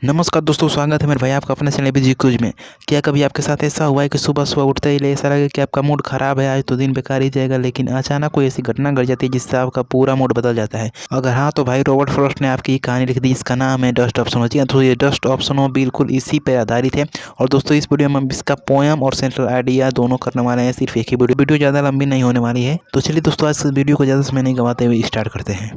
नमस्कार दोस्तों, स्वागत है मेरे भाई आपका अपने चैनल बिजी क्रूज में। क्या कभी आपके साथ ऐसा हुआ है कि सुबह सुबह उठते ही ऐसा लगे कि आपका मूड खराब है, आज तो दिन बेकार ही जाएगा, लेकिन अचानक कोई ऐसी घटना घट जाती है जिससे आपका पूरा मूड बदल जाता है? अगर हाँ तो भाई रॉबर्ट फ्रॉस्ट ने आपकी कहानी लिख दी। इसका नाम है डस्ट ऑफ स्नो। जी हाँ, तो ये डस्ट ऑफ स्नो बिल्कुल इसी पर आधारित है। और दोस्तों इस वीडियो में हम इसका पोएम और सेंट्रल आइडिया दोनों करने वाले हैं। सिर्फ एक ही वीडियो ज़्यादा लंबी नहीं होने वाली है। तो चलिए दोस्तों आज इस वीडियो को ज़्यादा समय नहीं गंवाते हुए स्टार्ट करते हैं।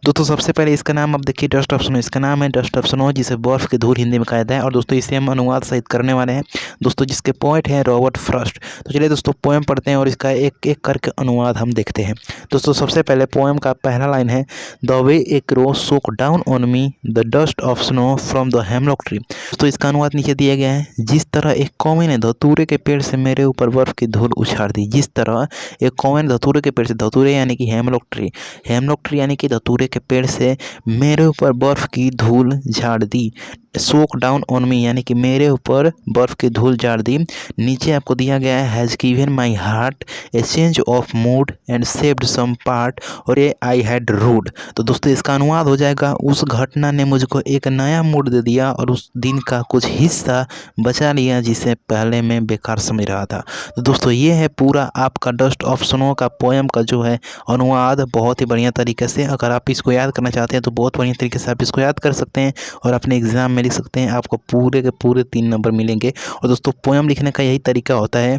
दोस्तों सबसे पहले इसका नाम आप देखिए, डस्ट ऑफ स्नो। इसका नाम है डस्ट ऑफ स्नो, जिसे बर्फ की धूल हिंदी में कहा जाता है। और दोस्तों इसे हम अनुवाद सहित करने वाले हैं दोस्तों, जिसके पोएट हैं रॉबर्ट फ्रॉस्ट। तो चलिए दोस्तों पोएम पढ़ते हैं और इसका एक एक करके अनुवाद हम देखते हैं। दोस्तों सबसे पहले पोएम का पहला लाइन है, the way A crow soak down on me the dust of snow from the hemlock tree. दोस्तों इसका अनुवाद नीचे दिया गया है, जिस तरह एक कौवे ने धतूरे के पेड़ से मेरे ऊपर बर्फ की धूल उछाल दी। जिस तरह एक कौवे ने धतूरे के पेड़ से, धतूरे यानी कि हेमलॉक ट्री यानी कि धतूरे के पेड़ से मेरे ऊपर बर्फ की धूल झाड़ दी। सोक डाउन ऑन मी यानी कि मेरे ऊपर बर्फ की धूल झाड़ दी। नीचे आपको दिया गया है, has given my heart a change of mood and saved some part, और ये आई हैड रूड। तो दोस्तों इसका अनुवाद हो जाएगा, उस घटना ने मुझको एक नया मूड दे दिया और उस दिन का कुछ हिस्सा बचा लिया जिसे पहले मैं बेकार समझ रहा था। तो दोस्तों ये है पूरा आपका डस्ट ऑफ स्नो का पोएम का जो है अनुवाद, बहुत ही बढ़िया तरीके से। अगर आप इसको याद करना चाहते हैं तो बहुत बढ़िया तरीके से आप इसको याद कर सकते हैं और अपने एग्जाम में लिख सकते हैं। आपको पूरे के पूरे 3 नंबर मिलेंगे। और दोस्तों पोएम लिखने का यही तरीका होता है।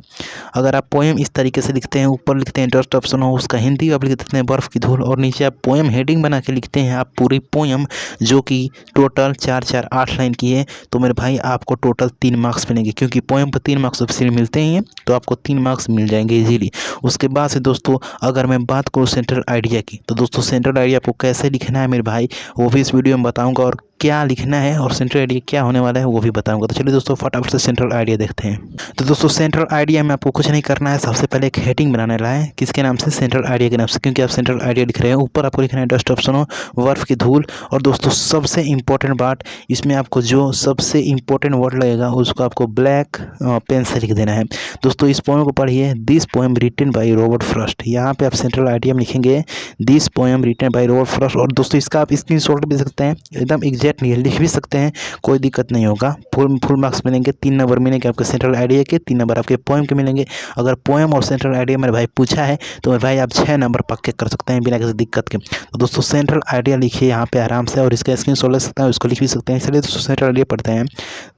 अगर आप पोएम इस तरीके से लिखते हैं, ऊपर लिखते हैं डस्ट ऑफ स्नो, उसका हिंदी आप लिख देते हैं बर्फ़ की धूल, और नीचे आप पोएम हेडिंग बना के लिखते हैं आप पूरी पोएम, जो कि टोटल 4 8 लाइन की है, तो मेरे भाई आपको टोटल 3 मार्क्स मिलेंगे। क्योंकि पोएम पर 3 मार्क्स ऑफिशियली मिलते ही हैं, तो आपको 3 मार्क्स मिल जाएंगे इजीली। उसके बाद से दोस्तों अगर मैं बात करूँ सेंट्रल आइडिया की, तो दोस्तों सेंट्रल आइडिया आपको कैसे लिखना है मेरे भाई, वो भी इस वीडियो में बताऊंगा, और क्या लिखना है और सेंट्रल आइडिया क्या होने वाला है वो भी बताऊंगा। तो चलिए दोस्तों फटाफट से सेंट्रल आइडिया देखते हैं। तो दोस्तों सेंट्रल आइडिया में आपको कुछ नहीं करना है, सबसे पहले एक हेडिंग बनाने वाला है। किसके नाम से? सेंट्रल आइडिया के नाम से, क्योंकि आप सेंट्रल आइडिया लिख रहे हैं। ऊपर आपको लिखना है डस्ट ऑफ स्नो, बर्फ की धूल। और दोस्तों सबसे इंपॉर्टेंट बात, इसमें आपको जो सबसे इंपॉर्टेंट वर्ड लगेगा उसको आपको ब्लैक पेन से लिख देना है। दोस्तों इस पोएम को पढ़िए, this poem written by Robert Frost. यहाँ पे आप सेंट्रल आइडिया में लिखेंगे this poem written by Robert Frost. और दोस्तों इसका आप स्क्रीनशॉट भी सकते हैं, एकदम एग्जैक्ट नहीं लिख भी सकते हैं, कोई दिक्कत नहीं होगा। फुल मार्क्स मिलेंगे, 3 नंबर मिलेंगे आपके सेंट्रल आइडिया के, 3 नंबर आपके पोएम के मिलेंगे। अगर पोएम और सेंट्रल आइडिया मेरे भाई पूछा है तो मेरे भाई आप 6 नंबर पक्के कर सकते हैं बिना किसी दिक्कत के। तो दोस्तों सेंट्रल आइडिया लिखिए यहाँ पे आराम से, और इसका स्क्रीनशॉट ले सकते हैं, उसको लिख भी सकते हैं। चलिए दोस्तों सेंट्रल आइडिया पढ़ते हैं।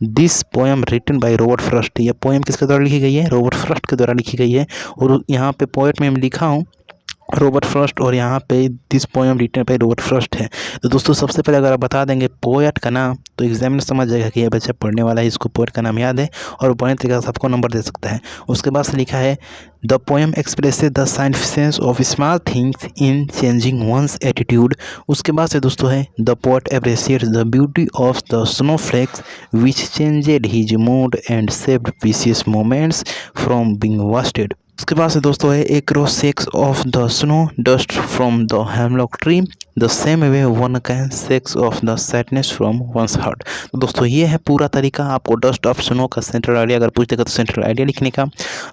This poem written by Robert Frost. ये पोएम किसके द्वारा लिखी गई है? रॉबर्ट फ्रॉस्ट के द्वारा लिखी गई है। और यहाँ पे पोएट में लिखा हूँ रॉबर्ट फ्रॉस्ट, और यहाँ पे this poem written by Robert Frost है। तो दोस्तों सबसे पहले अगर आप बता देंगे पोएट का नाम, तो एग्जामिनर समझ जाएगा कि यह बच्चा पढ़ने वाला है, इसको पोएट का नाम याद है, और बढ़िया तरीके से आपको नंबर दे सकता है। उसके बाद से लिखा है, the poem expresses the significance of small things in changing one's attitude. उसके बाद से दोस्तों है, the poet appreciates the beauty of the snowflakes which changed his mood and saved precious moments from being wasted. उसके बाद से दोस्तों है, एक crow shakes off the snow dust from the hemlock tree the same way one can shakes off the sadness from one's heart. तो दोस्तों ये है पूरा तरीका आपको डस्ट ऑफ स्नो का सेंट्रल आइडिया अगर पूछ देगा तो सेंट्रल आइडिया लिखने का,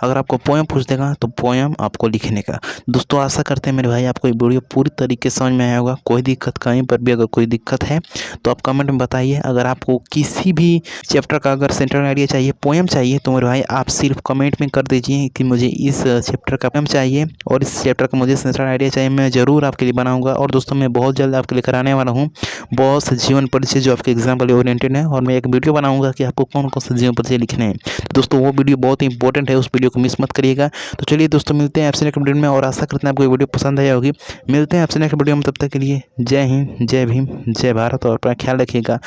अगर आपको पोएम पूछ देगा तो पोएम आपको लिखने का। दोस्तों आशा करते हैं मेरे भाई आपको ये वीडियो पूरी तरीके से समझ में आया होगा। कोई दिक्कत कहीं पर भी अगर कोई दिक्कत है तो आप कमेंट में बताइए। अगर आपको किसी भी चैप्टर का अगर सेंट्रल आइडिया चाहिए, पोएम चाहिए, तो मेरे भाई आप सिर्फ कमेंट में कर दीजिए कि मुझे इस चैप्टर का पोएम चाहिए और इस चैप्टर का मुझे सेंट्रल आइडिया चाहिए। मैं ज़रूर आपके लिए बनाऊंगा। और दोस्तों मैं बहुत जल्द आपके लिए कराने वाला हूँ बहुत से जीवन परिचय जो आपके एग्जाम वाले ओरिएंटेड है, और मैं एक वीडियो बनाऊंगा कि आपको कौन कौन से जीवन परिचय लिखने हैं। तो दोस्तों वो वीडियो बहुत ही इंपॉर्टेंट है, उस वीडियो को मिस मत करिएगा। तो चलिए दोस्तों मिलते हैं आपसे नेक्स्ट वीडियो में, और आशा करते हैं आपको ये वीडियो पसंद आई होगी। मिलते हैं आपसे नेक्स्ट वीडियो में, तब तक के लिए जय हिंद, जय भीम, जय भारत, और अपना ख्याल रखिएगा।